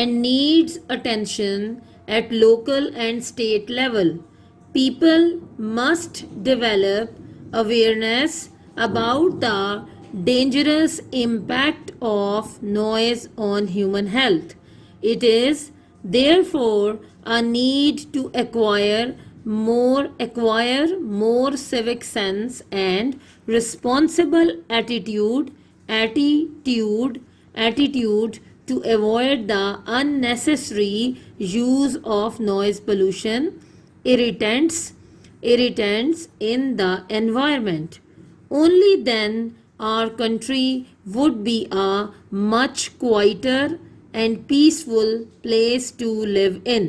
and needs attention at local and state level. People must develop awareness about the dangerous impact of noise on human health. It is therefore a need to acquire more civic sense and responsible attitude to avoid the unnecessary use of noise pollution irritants in the environment. Only then our country would be a much quieter and peaceful place to live in.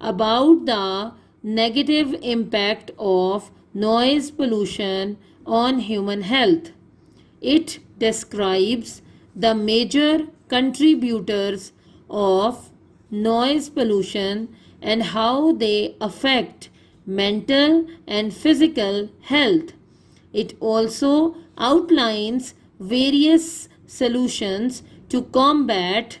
about the negative impact of noise pollution on human health. It describes the major contributors of noise pollution and how they affect mental and physical health. It also outlines various solutions to combat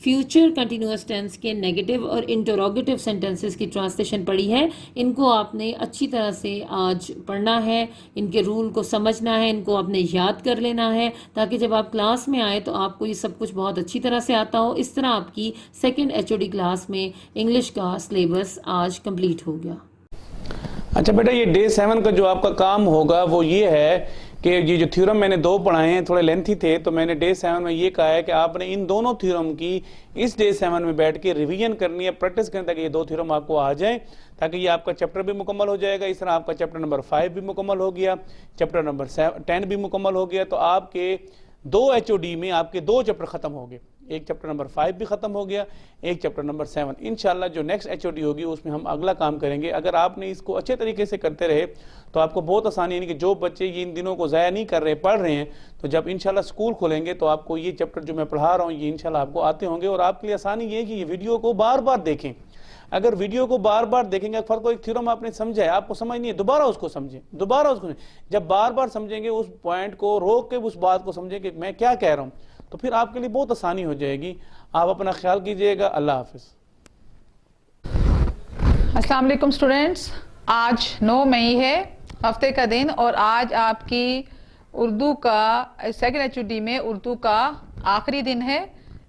future continuous tense کے negative اور interrogative sentences کی translation پڑھی ہے. ان کو آپ نے اچھی طرح سے آج پڑھنا ہے, ان کے رول کو سمجھنا ہے, ان کو آپ نے یاد کر لینا ہے تاکہ جب آپ کلاس میں آئے تو آپ کو یہ سب کچھ بہت اچھی طرح سے آتا ہو. اس طرح آپ کی سیکنڈ HOD کلاس میں انگلش کا سلیبس آج کمپلیٹ ہو گیا. اچھا بیٹا, یہ ڈے 7 کا جو آپ کا کام ہوگا وہ یہ ہے کہ یہ جو تھیورم میں نے 2 پڑھائے ہیں تھوڑے لینتھی تھے, تو میں نے ڈے 7 میں یہ کہا ہے کہ آپ نے ان دونوں تھیورم کی اس ڈے 7 میں بیٹھ کے ریویژن کرنی ہے, پریکٹس کرنی ہے, تاکہ یہ 2 تھیورم آپ کو آ جائیں, تاکہ یہ آپ کا چیپٹر بھی مکمل ہو جائے گا. اس طرح آپ کا چیپٹر نمبر 5 بھی مکمل ہو گیا, چیپٹر نمبر 10 بھی مکمل ہو گیا. تو آپ کے 2 HOD میں آپ کے 2 چیپٹر ختم ہو گئے. ایک چیپٹر نمبر 5 بھی ختم ہو گیا, ایک چیپٹر نمبر 7. انشاءاللہ جو نیکسٹ HOD ہوگی اس میں ہم اگلا کام کریں گے. اگر آپ نے اس کو اچھے طریقے سے کرتے رہے تو آپ کو بہت آسانی, یعنی کہ جو بچے یہ ان دنوں کو ضائع نہیں کر رہے, پڑھ رہے ہیں, تو جب انشاءاللہ اسکول کھولیں گے تو آپ کو یہ چیپٹر جو میں پڑھا رہا ہوں یہ انشاءاللہ آپ کو آتے ہوں گے. اور آپ کے لیے آسانی یہ ہے کہ یہ ویڈیو کو بار بار دیکھیں. اگر ویڈیو کو بار بار دیکھیں گے, فرض کوئی تھیورم آپ نے سمجھا ہے, آپ کو سمجھ نہیں ہے, دوبارہ اس کو سمجھیں, دوبارہ اس کو. جب بار بار سمجھیں گے اس پوائنٹ کو روک کے اس بات کو سمجھیں کہ میں کیا کہہ رہا ہوں, تو پھر آپ کے لیے بہت آسانی ہو جائے گی. آپ اپنا خیال کیجئے گا. اللہ حافظ. السلام علیکم اسٹوڈینٹس, آج 9 مئی ہے, ہفتے کا دن, اور آج آپ کی اردو کا سیکنڈ HOD میں اردو کا آخری دن ہے.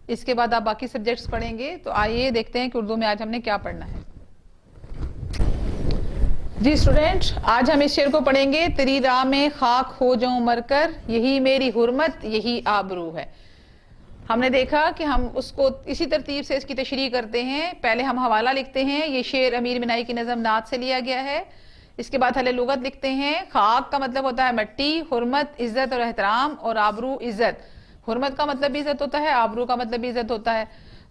اس کے بعد آپ باقی سبجیکٹس پڑھیں گے. تو آئیے دیکھتے ہیں کہ اردو میں آج ہم نے کیا پڑھنا ہے. جی اسٹوڈینٹ, آج ہم اس شعر کو پڑھیں گے. تیری راہ میں خاک ہو جاؤں مر کر, یہی میری حرمت یہی آبرو ہے. ہم نے دیکھا کہ ہم اس کو اسی ترتیب سے اس کی تشریح کرتے ہیں. پہلے ہم حوالہ لکھتے ہیں, یہ شعر امیر منائی کی نظم نعت سے لیا گیا ہے. اس کے بعد حل لغت لکھتے ہیں. خاک کا مطلب ہوتا ہے مٹی, حرمت عزت اور احترام, اور آبرو عزت. حرمت کا مطلب بھی عزت ہوتا ہے, آبرو کا مطلب بھی عزت ہوتا ہے.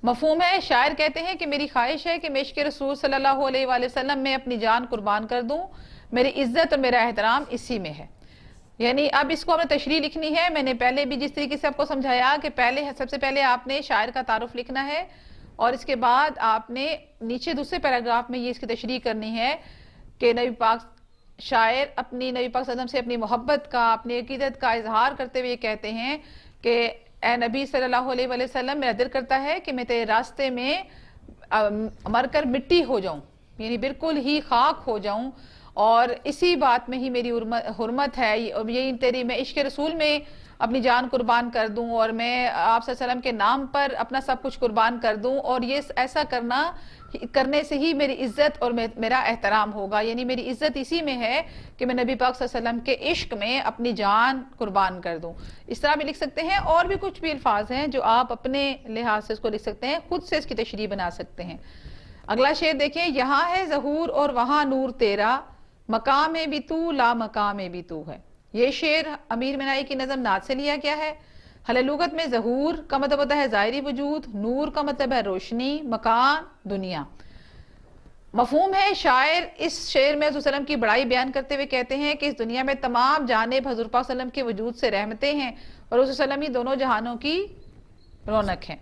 مفہوم ہے, شاعر کہتے ہیں کہ میری خواہش ہے کہ عشق رسول صلی اللہ علیہ وآلہ وسلم میں اپنی جان قربان کر دوں, میری عزت اور میرا احترام اسی میں ہے. یعنی اب اس کو ہم نے تشریح لکھنی ہے. میں نے پہلے بھی جس طریقے سے آپ کو سمجھایا کہ سب سے پہلے آپ نے شاعر کا تعارف لکھنا ہے, اور اس کے بعد آپ نے نیچے دوسرے پیراگراف میں یہ اس کی تشریح کرنی ہے کہ نبی پاک شاعر اپنی نبی پاک صلی اللہ علیہ وسلم سے اپنی محبت کا, اپنی عقیدت کا اظہار کرتے ہوئے کہتے ہیں کہ اے نبی صلی اللہ علیہ وآلہ وسلم, میرا دل کرتا ہے کہ میں تیرے راستے میں مر کر مٹی ہو جاؤں, یعنی بالکل ہی خاک ہو جاؤں, اور اسی بات میں ہی میری حرمت ہے. یہی تیری میں عشق رسول میں اپنی جان قربان کر دوں, اور میں آپ صلی اللہ علیہ وسلم کے نام پر اپنا سب کچھ قربان کر دوں, اور یہ ایسا کرنے سے ہی میری عزت اور میرا احترام ہوگا. یعنی میری عزت اسی میں ہے کہ میں نبی پاک صلی اللہ علیہ وسلم کے عشق میں اپنی جان قربان کر دوں. اس طرح بھی لکھ سکتے ہیں, اور بھی کچھ بھی الفاظ ہیں جو آپ اپنے لحاظ سے اس کو لکھ سکتے ہیں, خود سے اس کی تشریح بنا سکتے ہیں. اگلا شعر دیکھیں. یہاں ہے ظہور اور وہاں نور تیرا, مقام میں بھی تو لا مقام میں بھی تو ہے. یہ شعر امیر منائی کی نظم نعت سے لیا گیا ہے. حل لغت میں ظہور کا مطلب ہوتا ہے ظاہری وجود, نور کا مطلب ہے روشنی, مکان دنیا. مفہوم ہے, شاعر اس شعر میں حضور صلی اللہ علیہ وسلم کی بڑائی بیان کرتے ہوئے کہتے ہیں کہ اس دنیا میں تمام جانب حضور پاک صلی اللہ علیہ وسلم کے وجود سے رحمتیں ہیں, اور حضور صلی اللہ علیہ وسلم ہی دونوں جہانوں کی رونق ہیں.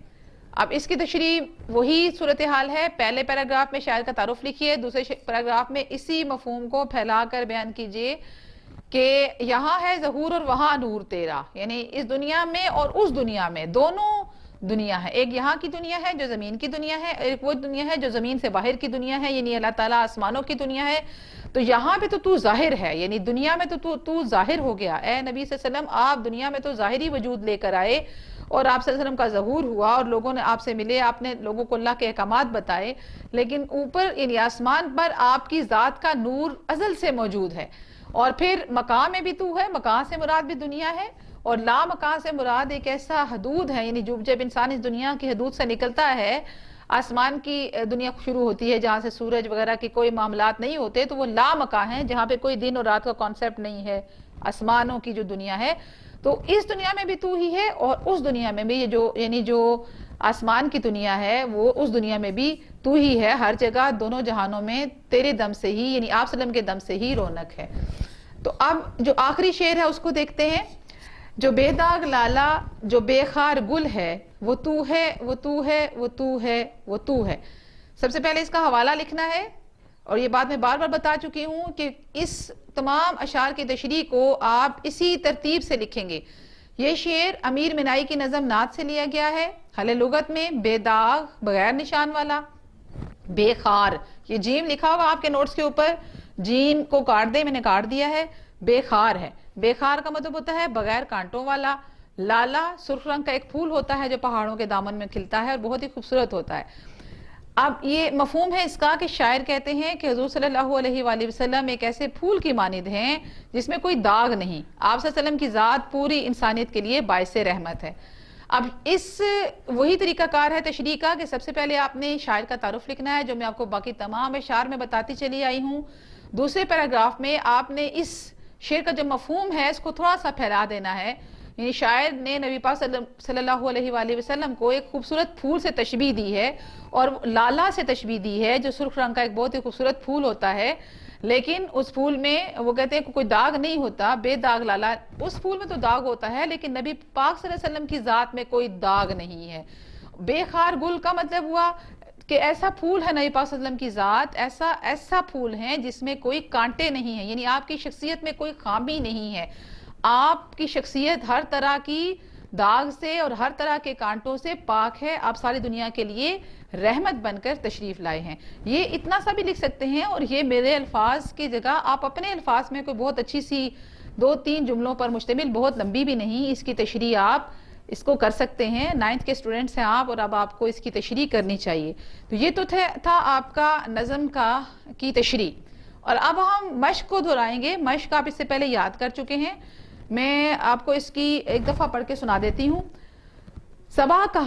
اب اس کی تشریح وہی صورتحال ہے. پہلے پیراگراف میں شاعر کا تعارف لکھیے, دوسرے پیراگراف میں اسی مفہوم کو پھیلا کر بیان کیجئے کہ یہاں ہے ظہور اور وہاں نور تیرا, یعنی اس دنیا میں اور اس دنیا میں دونوں دنیا ہے. ایک یہاں کی دنیا ہے جو زمین کی دنیا ہے, ایک وہ دنیا ہے جو زمین سے باہر کی دنیا ہے, یعنی اللہ تعالیٰ آسمانوں کی دنیا ہے. تو یہاں پہ تو ظاہر ہے, یعنی دنیا میں تو ظاہر ہو گیا. اے نبی صلی اللہ علیہ وسلم, آپ دنیا میں تو ظاہری وجود لے کر آئے, اور آپ صلی اللہ علیہ وسلم کا ظہور ہوا, اور لوگوں نے آپ سے ملے, آپ نے لوگوں کو اللہ کے احکامات بتائے, لیکن اوپر یعنی آسمان پر آپ کی ذات کا نور ازل سے موجود ہے. اور پھر مقام میں بھی تو ہے, مکان سے مراد بھی دنیا ہے, اور لا مکان سے مراد ایک ایسا حدود ہے, یعنی جب انسان اس دنیا کی حدود سے نکلتا ہے, آسمان کی دنیا شروع ہوتی ہے جہاں سے سورج وغیرہ کے کوئی معاملات نہیں ہوتے, تو وہ لا مکان ہے جہاں پہ کوئی دن اور رات کا کانسیپٹ نہیں ہے, آسمانوں کی جو دنیا ہے. تو اس دنیا میں بھی تو ہی ہے, اور اس دنیا میں بھی یعنی جو آسمان کی دنیا ہے وہ اس دنیا میں بھی تو ہی ہے. ہر جگہ دونوں جہانوں میں تیرے دم سے ہی, یعنی آپ صلی اللہ علیہ وسلم کے دم سے ہی رونق ہے. تو اب جو آخری شعر ہے اس کو دیکھتے ہیں. جو بے داغ لالا جو بے خار گل ہے, وہ تو ہے وہ تو ہے وہ تو ہے وہ تو ہے. سب سے پہلے اس کا حوالہ لکھنا ہے, اور یہ بات میں بار بار بتا چکی ہوں کہ اس تمام اشعار کی تشریح کو آپ اسی ترتیب سے لکھیں گے یہ شعر امیر منائی کی نظم نعت سے لیا گیا ہے. حل لغت میں بے داغ بغیر نشان والا. بے خار, یہ جیم لکھا ہوگا آپ کے نوٹس کے اوپر, جیم کو کاٹ دیں, میں نے کاٹ دیا ہے. بے خار ہے. بے خار کا مطلب ہوتا ہے بغیر کانٹوں والا. لالا سرخ رنگ کا ایک پھول ہوتا ہے جو پہاڑوں کے دامن میں کھلتا ہے اور بہت ہی خوبصورت ہوتا ہے. اب یہ مفہوم ہے اس کا کہ شاعر کہتے ہیں کہ حضور صلی اللہ علیہ وآلہ وسلم ایک ایسے پھول کی مانند ہیں جس میں کوئی داغ نہیں. آپ صلی اللہ علیہ وسلم کی ذات پوری انسانیت کے لیے باعث رحمت ہے. اب اس وہی طریقہ کار ہے تشریح کا کہ سب سے پہلے آپ نے شاعر کا تعارف لکھنا ہے جو میں آپ کو باقی تمام اشعار میں بتاتی چلی آئی ہوں. دوسرے پیراگراف میں آپ نے اس شعر کا جو مفہوم ہے اس کو تھوڑا سا پھیلا دینا ہے. یعنی شاعر نے نبی پاک صلی اللہ علیہ وآلہ وسلم کو ایک خوبصورت پھول سے تشبیہ دی ہے اور لالا سے تشبیہ دی ہے جو سرخ رنگ کا ایک بہت ہی خوبصورت پھول ہوتا ہے, لیکن اس پھول میں وہ کہتے ہیں کہ کوئی داغ نہیں ہوتا, بے داغ لالا. اس پھول میں تو داغ ہوتا ہے لیکن نبی پاک صلی اللہ علیہ وسلم کی ذات میں کوئی داغ نہیں ہے. بے خار گل کا مطلب ہوا کہ ایسا پھول ہے نبی پاک صلی اللہ علیہ وسلم کی ذات, ایسا پھول ہے جس میں کوئی کانٹے نہیں ہیں. یعنی آپ کی شخصیت میں کوئی خامی نہیں ہے. آپ کی شخصیت ہر طرح کی داغ سے اور ہر طرح کے کانٹوں سے پاک ہے. آپ ساری دنیا کے لیے رحمت بن کر تشریف لائے ہیں. یہ اتنا سا بھی لکھ سکتے ہیں اور یہ میرے الفاظ کی جگہ آپ اپنے الفاظ میں کوئی بہت اچھی سی 2-3 جملوں پر مشتمل, بہت لمبی بھی نہیں, اس کی تشریح آپ اس کو کر سکتے ہیں. 9th کے اسٹوڈنٹس ہیں آپ اور اب آپ کو اس کی تشریح کرنی چاہیے. تو یہ تو تھا آپ کا نظم کی تشریح. اور اب ہم مشق کو دہرائیں گے. مشق آپ اس سے پہلے یاد کر چکے ہیں, میں آپ کو اس کی ایک دفعہ پڑھ کے سنا دیتی ہوں.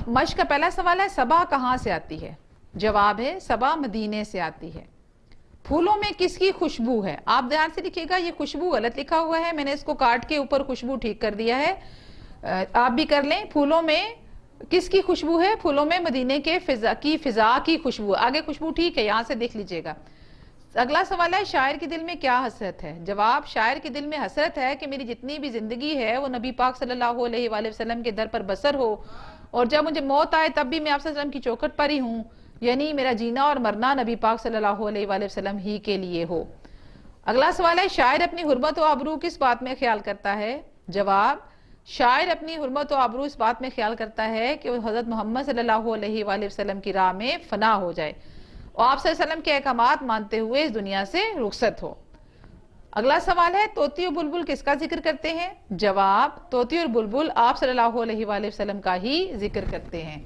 مشق کا پہلا سوال ہے صبا کہاں سے آتی ہے؟ جواب ہے صبا مدینے سے آتی ہے. پھولوں میں کس کی خوشبو ہے؟ آپ دھیان سے لکھیے گا, یہ خوشبو غلط لکھا ہوا ہے, میں نے اس کو کاٹ کے اوپر خوشبو ٹھیک کر دیا ہے, آپ بھی کر لیں. پھولوں میں کس کی خوشبو ہے؟ پھولوں میں مدینے کے فضا کی خوشبو. آگے خوشبو ٹھیک ہے, یہاں سے دیکھ لیجئے گا. اگلا سوال ہے شاعر کے دل میں کیا حسرت ہے؟ جواب شاعر کے دل میں حسرت ہے کہ میری جتنی بھی زندگی ہے وہ نبی پاک صلی اللہ علیہ وآلہ وسلم کے در پر بسر ہو, اور جب مجھے موت آئے تب بھی میں آپ صلی اللہ علیہ وسلم کی چوکھٹ پر ہی ہوں. یعنی میرا جینا اور مرنا نبی پاک صلی اللہ علیہ وآلہ وسلم ہی کے لیے ہو. اگلا سوال ہے شاعر اپنی حرمت و آبرو کس بات میں خیال کرتا ہے؟ جواب شاعر اپنی حرمت و آبرو اس بات میں خیال کرتا ہے کہ وہ حضرت محمد صلی اللہ علیہ وآلہ وسلم کی راہ میں فنا ہو جائے اور آپ صلی اللہ علیہ وسلم کے احکامات مانتے ہوئے اس دنیا سے رخصت ہو. اگلا سوال ہے طوطی اور بلبل کس کا ذکر کرتے ہیں؟ جواب طوطی اور بلبل آپ صلی اللہ علیہ وآلہ وسلم کا ہی ذکر کرتے ہیں.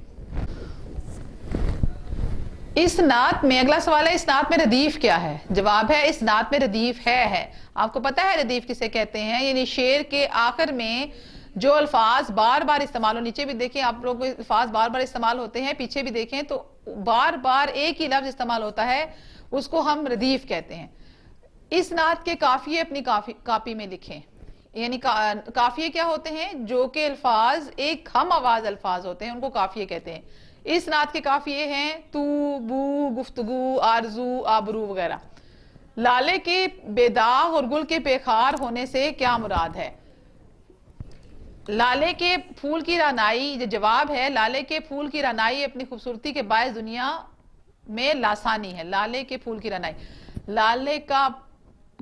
اس نعت میں اگلا سوال ہے اس نعت میں ردیف کیا ہے؟ جواب ہے اس نعت میں ردیف ہے. آپ کو پتہ ہے ردیف کسے کہتے ہیں؟ یعنی شعر کے آخر میں جو الفاظ بار بار استعمال ہو, نیچے بھی دیکھیں آپ لوگ الفاظ بار بار استعمال ہوتے ہیں, پیچھے بھی دیکھیں تو بار بار ایک ہی لفظ استعمال ہوتا ہے, اس کو ہم ردیف کہتے ہیں. اس نعت کے قافیے اپنی کاپی میں لکھیں. یعنی قافیے کیا ہوتے ہیں؟ جو کہ الفاظ ایک ہم آواز الفاظ ہوتے ہیں ان کو قافیے کہتے ہیں. اس نعت کے قافیے ہیں تو, بو, گفتگو, آرزو, آبرو وغیرہ. لالے کے بے داغ اور گل کے بے خار ہونے سے کیا مراد ہے؟ لالے کے پھول کی رعنائی, جو جواب ہے لالے کے پھول کی رعنائی اپنی خوبصورتی کے باعث دنیا میں لاسانی ہے. لالے کے پھول کی رعنائی, لالے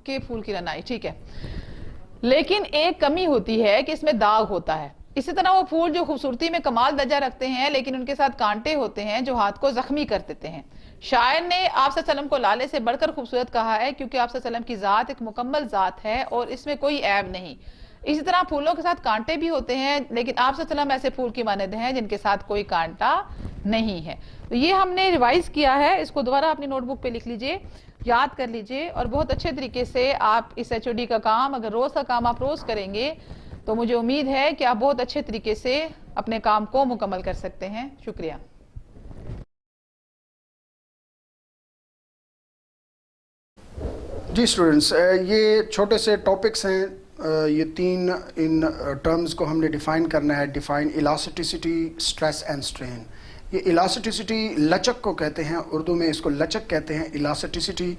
کے پھول کی رعنائی, ٹھیک ہے. لیکن ایک کمی ہوتی ہے کہ اس میں داغ ہوتا ہے. اسی طرح وہ پھول جو خوبصورتی میں کمال درجہ رکھتے ہیں لیکن ان کے ساتھ کانٹے ہوتے ہیں جو ہاتھ کو زخمی کر دیتے ہیں. شاعر نے آپ صلی اللہ علیہ وسلم کو لالے سے بڑھ کر خوبصورت کہا ہے کیونکہ آپ صلی اللہ علیہ وسلم کی ذات ایک مکمل ذات ہے اور اس میں کوئی عیب نہیں. اسی طرح پھولوں کے ساتھ کانٹے بھی ہوتے ہیں لیکن آپ صلی اللہ علیہ وسلم ایسے پھول کی مانند ہیں جن کے ساتھ کوئی کانٹا نہیں ہے. تو یہ ہم نے ریوائز کیا ہے, اس کو دوبارہ اپنی نوٹ بک پہ لکھ لیجئے, یاد کر لیجئے اور بہت اچھے طریقے سے آپ اس HOD کا کام, اگر روز کا کام آپ روز کریں گے تو مجھے امید ہے کہ آپ بہت اچھے طریقے سے اپنے کام کو مکمل کر سکتے ہیں. شکریہ. جی اسٹوڈنٹس, یہ چھوٹے سے ٹاپکس ہیں, یہ 3 ان ٹرمز کو ہم نے ڈیفائن کرنا ہے. Define elasticity, stress and strain. یہ الاسٹیسٹی لچک کو کہتے ہیں, اردو میں اس کو لچک کہتے ہیں. الاسٹیسٹی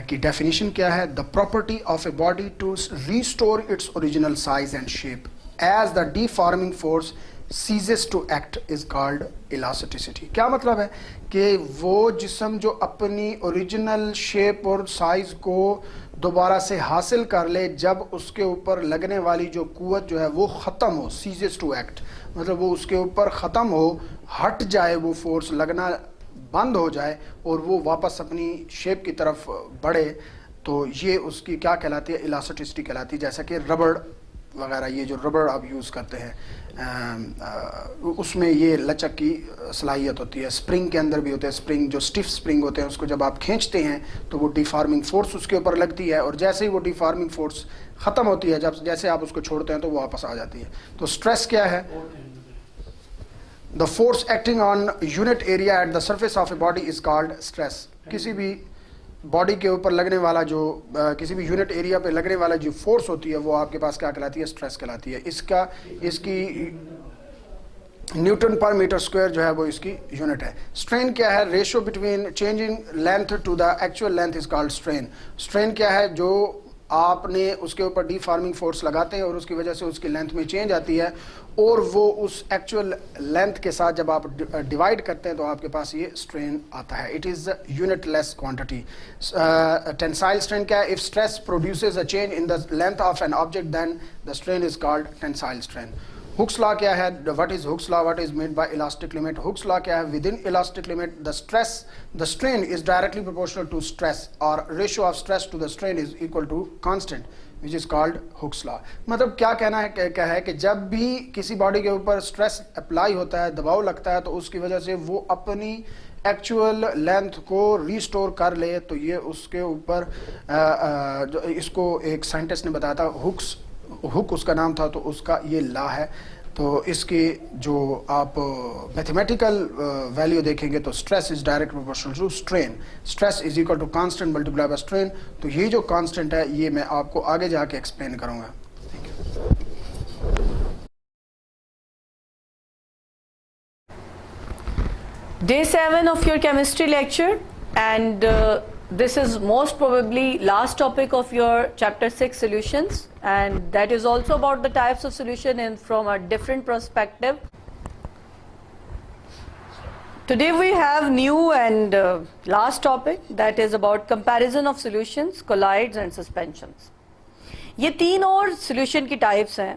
کی ڈیفینیشن کیا ہے؟ The property of a body to restore its original size and shape as the deforming force ceases to act is called elasticity. کیا مطلب ہے کہ وہ جسم جو اپنی اوریجنل شیپ اور سائز کو دوبارہ سے حاصل کر لے جب اس کے اوپر لگنے والی جو قوت جو ہے وہ ختم ہو, ceases to act مطلب وہ اس کے اوپر ختم ہو, ہٹ جائے, وہ فورس لگنا بند ہو جائے اور وہ واپس اپنی شیپ کی طرف بڑھے, تو یہ اس کی کیا کہلاتی ہے, الاسٹیسٹی کہلاتی ہے. جیسا کہ ربڑ وغیرہ, یہ جو ربڑ آپ یوز کرتے ہیں اس میں یہ لچک کی صلاحیت ہوتی ہے. اسپرنگ کے اندر بھی ہوتے ہیں, اسپرنگ جو اسٹف اسپرنگ ہوتے ہیں اس کو جب آپ کھینچتے ہیں تو وہ ڈیفارمنگ فورس اس کے اوپر لگتی ہے, اور جیسے ہی وہ ڈیفارمنگ فورس ختم ہوتی ہے, جیسے آپ اس کو چھوڑتے ہیں تو وہ واپس آ جاتی ہے. تو اسٹریس کیا ہے؟ The force acting on unit area at the surface of a body is called stress. کسی بھی باڈی کے اوپر لگنے والا جو کسی بھی یونٹ ایریا پہ لگنے والا جو فورس ہوتی ہے وہ آپ کے پاس کیا کہلاتی ہے؟ اسٹریس کہلاتی ہے. اس کی نیوٹن پر میٹر اسکوائر جو ہے وہ اس کی یونٹ ہے. اسٹرین کیا ہے؟ Ratio between changing length to the actual length is called strain. Strain کیا ہے؟ جو آپ نے اس کے اوپر ڈیفارمنگ فورس لگاتے ہیں اور اس کی وجہ سے اس کی لینتھ میں چینج آتی ہے, اور وہ اس ایکچوئل لینتھ کے ساتھ جب آپ ڈیوائڈ کرتے ہیں تو آپ کے پاس یہ اسٹرین آتا ہے. It is unitless quantity. Tensile strain کیا ہے؟ If stress produces a change in the length of an object then the strain is called tensile strain. Hooke's law کیا ہے؟ What is Hooke's law? What is meant by elastic limit? Hooke's law کیا ہے؟ Within elastic limit, the strain is directly proportional to stress, or ratio of stress to the strain is equal to constant, which is called Hooke's law. مطلب کیا کہنا ہے کیا ہے کہ جب بھی کسی باڈی کے اوپر اسٹریس اپلائی ہوتا ہے, دباؤ لگتا ہے, تو اس کی وجہ سے وہ اپنی ایکچوئل لینتھ کو ریسٹور کر لے, تو یہ اس کے اوپر اس کو ایک سائنٹسٹ نے بتایا تھا, ہک اس کا نام تھا, تو اس کا یہ لا ہے. تو اس کی جو آپ میتھمیٹیکل ویلیو دیکھیں گے تو stress is direct proportional to strain, stress is equal to constant multiply by strain. تو یہ جو کانسٹنٹ ہے یہ میں آپ کو آگے جا کے ایکسپلین کروں گا. Day 7 of your chemistry lecture, and this is most probably last topic of your chapter 6 solutions, and that is also about the types of solution and from a different perspective. Today we have new and last topic, that is about comparison of solutions, colloids and suspensions. یہ تین اور solution کی types ہیں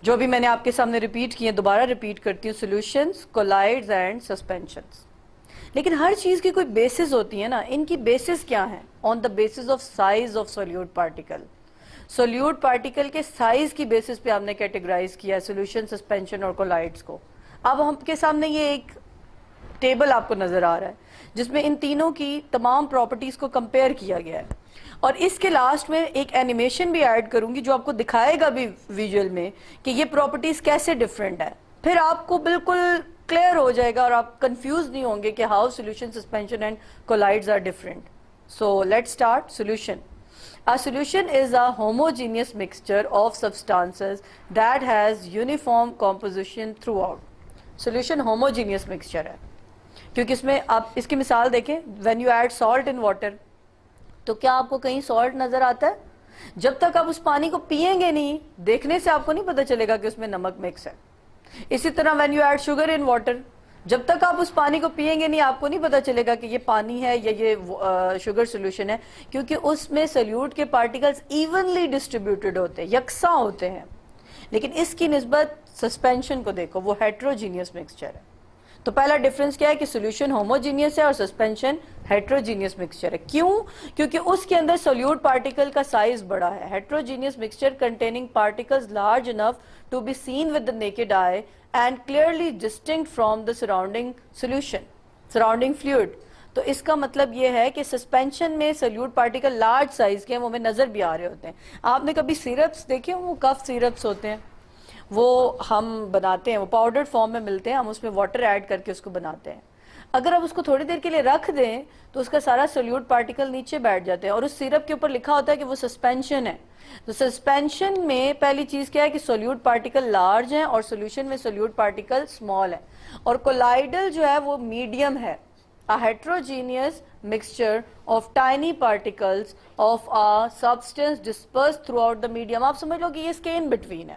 جو بھی میں نے آپ کے سامنے ریپیٹ کیے, دوبارہ ریپیٹ کرتی ہوں, سولوشنز, کولائڈز اینڈ سسپینشنز. لیکن ہر چیز کی کوئی بیسز ہوتی ہے نا, ان کی بیسز کیا ہیں؟ On the basis of size of solute particle. Solute particle کے سائز کی بیسز پہ ہم نے کیٹیگرائز کیا ہے سولوشن, سسپینشن اور کولائڈز کو. اب ہم کے سامنے یہ ایک ٹیبل آپ کو نظر آ رہا ہے جس میں ان تینوں کی تمام پراپرٹیز کو کمپیئر کیا گیا ہے, اور اس کے لاسٹ میں ایک اینیمیشن بھی ایڈ کروں گی جو آپ کو دکھائے گا بھی ویژول میں کہ یہ پراپرٹیز کیسے ڈفرینٹ ہے. پھر آپ کو بالکل کلیئر ہو جائے گا اور آپ کنفیوز نہیں ہوں گے کہ how solution, suspension and colloids are different. So let start. Solution. A solution is a homogeneous mixture of substances that has uniform composition throughout. Solution homogeneous mixture ہے کیونکہ اس میں آپ اس کی مثال دیکھیں, when you add salt in water, تو کیا آپ کو کہیں سالٹ نظر آتا ہے؟ جب تک آپ اس پانی کو پیئیں گے نہیں, دیکھنے سے آپ کو نہیں پتہ چلے گا کہ اس میں نمک مکس ہے. اسی طرح when you add sugar in water, جب تک آپ اس پانی کو پیئیں گے نہیں, آپ کو نہیں پتہ چلے گا کہ یہ پانی ہے یا یہ شوگر سولوشن ہے, کیونکہ اس میں سلیوٹ کے پارٹیکلز ایونلی ڈسٹریبیوٹیڈ ہوتے ہیں, یکساں ہوتے ہیں. لیکن اس کی نسبت سسپینشن کو دیکھو, وہ ہیٹروجینیس مکسچر ہے. تو پہلا ڈفرنس کیا ہے کہ سولوشن ہوموجینیس ہے اور سسپینشن ہیٹروجینیس مکسچر ہے. کیوں؟ کیونکہ اس کے اندر سولیوٹ پارٹیکل کا سائز بڑا ہے. Heterogeneous mixture containing particles large enough to be seen with the naked eye and clearly distinct from the surrounding solution, surrounding fluid. تو اس کا مطلب یہ ہے کہ سسپینشن میں سولیوٹ پارٹیکل لارج سائز کے ہیں, وہ ہمیں نظر بھی آ رہے ہوتے ہیں. آپ نے کبھی سیرپس دیکھے وہ کف سیرپس ہوتے ہیں, وہ ہم بناتے ہیں, وہ پاؤڈرڈ فارم میں ملتے ہیں, ہم اس میں واٹر ایڈ کر کے اس کو بناتے ہیں. اگر آپ اس کو تھوڑی دیر کے لیے رکھ دیں تو اس کا سارا سولیوٹ پارٹیکل نیچے بیٹھ جاتے ہیں, اور اس سیرپ کے اوپر لکھا ہوتا ہے کہ وہ سسپینشن ہے. تو سسپینشن میں پہلی چیز کیا ہے کہ سولیوٹ پارٹیکل لارج ہیں اور سولوشن میں سولیوٹ پارٹیکل اسمال ہیں. اور کولائڈل جو ہے وہ میڈیم ہے, a heterogeneous mixture of tiny particles of a substance dispersed throughout the medium. آپ سمجھ لو کہ یہ اس کے in between ہے.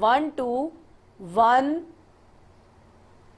1 to 1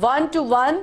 1 to 1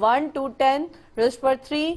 1 to 10⁻³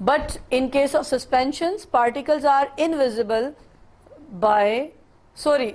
But in case of suspensions, particles are invisible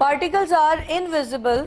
Particles are invisible.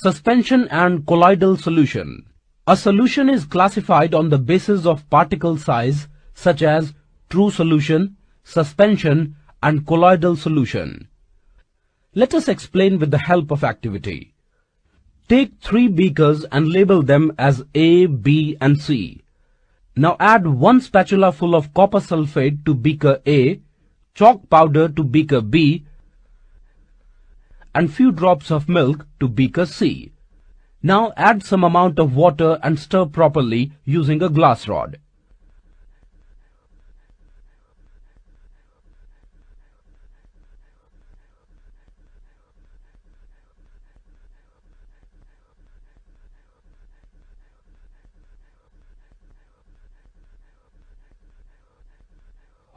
Suspension and colloidal solution. A solution is classified on the basis of particle size such as true solution, suspension and colloidal solution. Let us explain with the help of activity. Take 3 beakers and label them as A, B and C. Now add 1 spatula full of copper sulfate to beaker A, chalk powder to beaker B and few drops of milk to beaker C. Now add some amount of water and stir properly using a glass rod.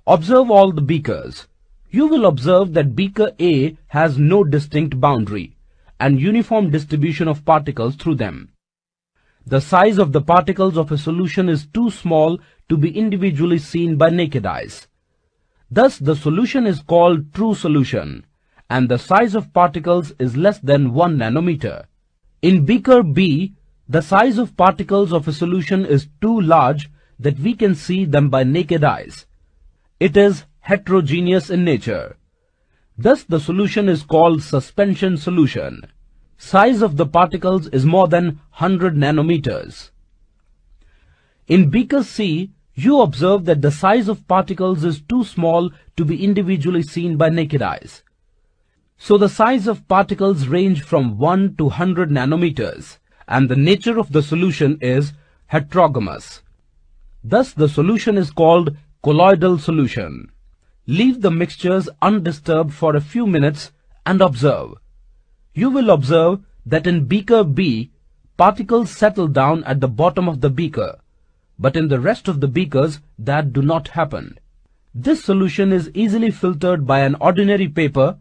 Observe all the beakers. You will observe that beaker A has no distinct boundary and uniform distribution of particles through them. The size of the particles of a solution is too small to be individually seen by naked eyes. Thus, the solution is called true solution, and the size of particles is less than 1 nanometer. In beaker B, the size of particles of a solution is too large that we can see them by naked eyes. It is heterogeneous in nature. Thus, the solution is called suspension solution. Size of the particles is more than 100 nanometers. In beaker C, you observe that the size of particles is too small to be individually seen by naked eyes. So the size of particles range from 1 to 100 nanometers, and the nature of the solution is heterogeneous. Thus, the solution is called colloidal solution. Leave the mixtures undisturbed for a few minutes and observe. You will observe that in beaker B, particles settle down at the bottom of the beaker, but in the rest of the beakers that do not happen. This solution is easily filtered by an ordinary paper,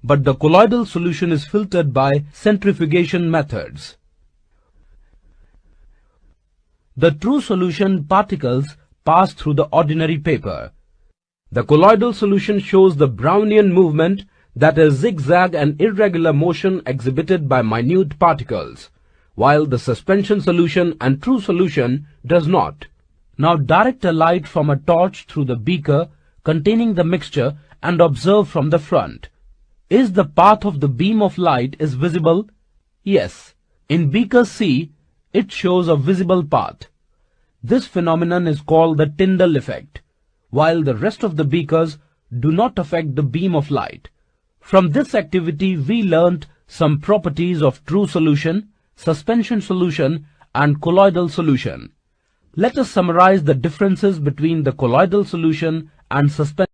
but the colloidal solution is filtered by centrifugation methods. The true solution particles pass through the ordinary paper. The colloidal solution shows the Brownian movement, that is zigzag and irregular motion exhibited by minute particles, while the suspension solution and true solution does not. Now direct a light from a torch through the beaker containing the mixture and observe from the front. Is the path of the beam of light is visible? Yes. In beaker C, it shows a visible path. This phenomenon is called the Tyndall effect, while the rest of the beakers do not affect the beam of light. From this activity we learnt some properties of true solution, suspension solution and colloidal solution. Let us summarize the differences between the colloidal solution and suspension